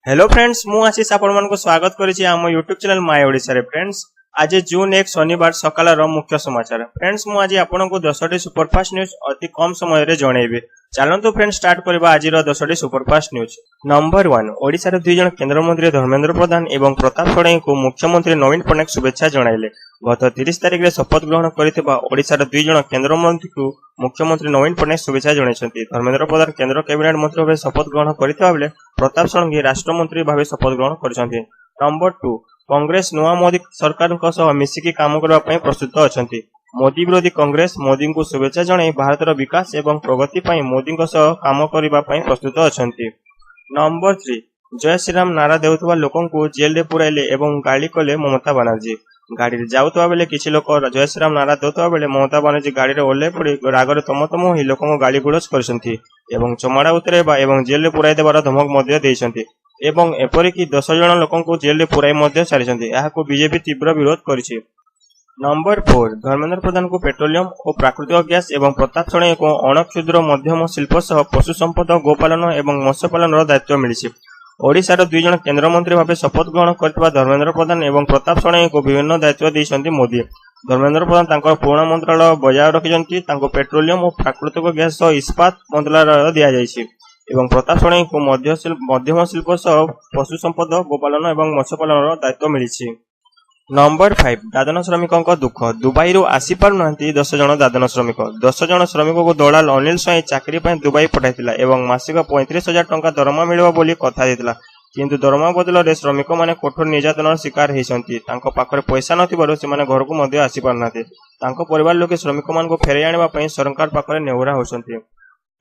Hello friends मु आशीष आपको स्वागत करिछि आम यूट्यूब चैनल माय ओडिसा रे फ्रेंड्स आज जून 1 शनिवार सकाल मुख्य समाचार फ्रेंड्स मु आज आपनको 10टी सुपरफास्ट न्यूज अति कम समय रे जणैबे चलंतु फ्रेंड्स स्टार्ट करबा आज रो 10टी सुपरफास्ट न्यूज। नंबर 1 ओडिसा रे दुई जण केंद्र मंत्री धर्मेंद्र प्रधान एवं प्रताप षडंगी को मुख्यमंत्री नवीन पटनायक शुभेच्छा जणाइले। गत 30 तारिख रे शपथ ग्रहण करितबा ओडिसा रे दुई जण केंद्र मंत्री को मुख्यमंत्री नवीन पटनायक शुभेच्छा जणाइछन्ती। धर्मेंद्र प्रधान केंद्र कैबिनेट मंत्री भाबे शपथ ग्रहण करितबा बेले प्रताप षडंगी राष्ट्र मंत्री भाबे शपथ ग्रहण करिसन्ती। नंबर 2 कांग्रेस नुआ मोदी सरकार मिसिकी काम करबा पई प्रस्तुत अछन्ती। मोदी विरोधी कांग्रेस मोदी को शुभेच्छा जणाई भारतर विकास एवं प्रगति पई मोदी काम करबा पई प्रस्तुत अछन्ती। नंबर 3 जय श्रीराम नारा देउतबा लोकन को जेल रे पुराइले एवं गाली कले ममता बनर्जी। गाड़ी रे जाउतबा बेले किछि लोक जय श्रीराम नारा देउतबा बेले ममता बनर्जी गाड़ी रे ओले पड़ी रागरे तमतम होई लोकन को गाली गुलज करसन्ती एवं चमड़ा उतरेबा एवं जेल रे पुराई देबार धमक मध्य देइसन्ती एवं एपरि कि 10 जण लोकन को जेल रे पुराई मध्य सारिसन्ती। याको बीजेपी तीव्र विरोध करिछि। नंबर 4 धर्मेंद्र प्रधान को पेट्रोलियम और प्राकृतिक गैस एवं प्रताप षडंगी को अणक्षुद्र मध्यम शिल्प सह पशु संपद गोपालन एवं मत्स्य पालन दायित्व मिलिछि। ओडिशार दुई जण केंद्र मंत्री भाबे शपथ ग्रहण करथिबा धर्मेंद्र प्रधान एवं प्रताप षडंगी को विभिन्न दायित्व दैछन्ती मोदी। धर्मेंद्र प्रधान तांकर पूर्ण मंत्रालय बजाय रखिछन्ती। तांको पेट्रोलियम और प्राकृतिक गैस सह इस्पात मंत्रालय दिया जायछि एवं प्रताप षडंगी को मध्यम शिल्प सह पशु संपद गोपालन एवं मत्स्य पालन दायित्व मिलिछि। नंबर 5 दादन श्रमिकों दुख दुबई आसी पार नांती 10 जण दादन श्रमिक 10 जण श्रमिकों को दलाल अनिल स्वाई चाकरी पई दुबई पठाइतिला एवं मासिक 35,000 टंका दरमा मिलबो बोली कथा देतिला किंतु दरमा बदल रे श्रमिक माने कठोर निर्यातनार शिकार हेसंती। तांको पाखरे पैसा नथिबारु से माने घर को मध्ये आसी पारनाते। तांको परिवार लोके श्रमिक मान को फेरै आनिबा पई सरकार पाखरे नेहुरा होसंती।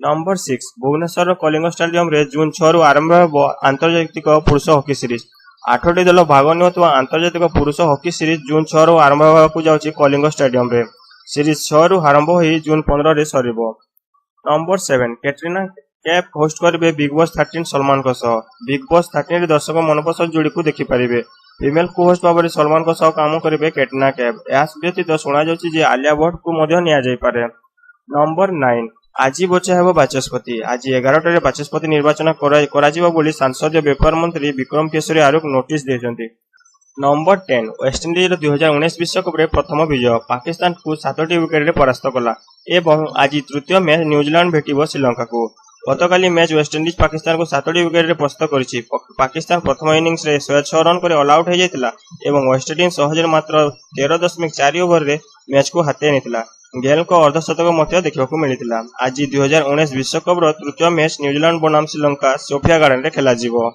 नंबर 6 भुवनेश्वर कलिंग स्टेडियम रे जून 6 रु आरंभ हो आंतर्जातिक पुरुष हॉकी सीरीज 8टी दल भाग नेउतबा आंतर्जातिक पुरुष हॉकी सीरीज जून 6 रु आरंभ होबाकू जाउची कलिंग स्टेडियम रे। सीरीज 6 रु आरंभ होई जून 15 रे सरिबो। नंबर 7 कैटरीना कैफ होस्ट करबे बिग बॉस 13 सलमान को सह। बिग बॉस 13 रे दर्शक मनपसंद जोड़ी को देखि परिबे। फीमेल को होस्ट भाबरे सलमान को सह काम करिबे कैटरीना कैफ। यास व्यतीत सुना जाउची जे आलिया भट्ट को मध्य निया जाय पारे। नंबर 9 आज बचा हेबो बाचस्पति आज 11 बाचस्पति निर्वाचन कराजिबो बोली सांसदीय व्यापार मंत्री विक्रम केशरी आरुक नोटिस देछन्ती। नंबर 10 वेस्टइंडीज 2019 विश्वकप रे प्रथम विजय पाकिस्तान को 7टी विकेट रे परास्त कला एवं आज तृतीय मैच न्यूजीलैंड भेटिबो श्रीलंका को। गतकाली मैच वेस्टइंडीज पाकिस्तान को 7टी विकेट रे परास्त करिछि। पाकिस्तान प्रथम इनिंग्स रे 106 रन करे ऑल आउट हो जायतिला एवं वेस्टइंडीज सहजरे मात्र 13.4 ओवर रे मैच को हाते नेतिला। गेल को अर्धशतक मध्य देखा मिलता। आज 2019 विश्वकप तृतीय मैच न्यूजीलैंड बनाम श्रीलंका सोफिया गार्डन रे खेला जिवो।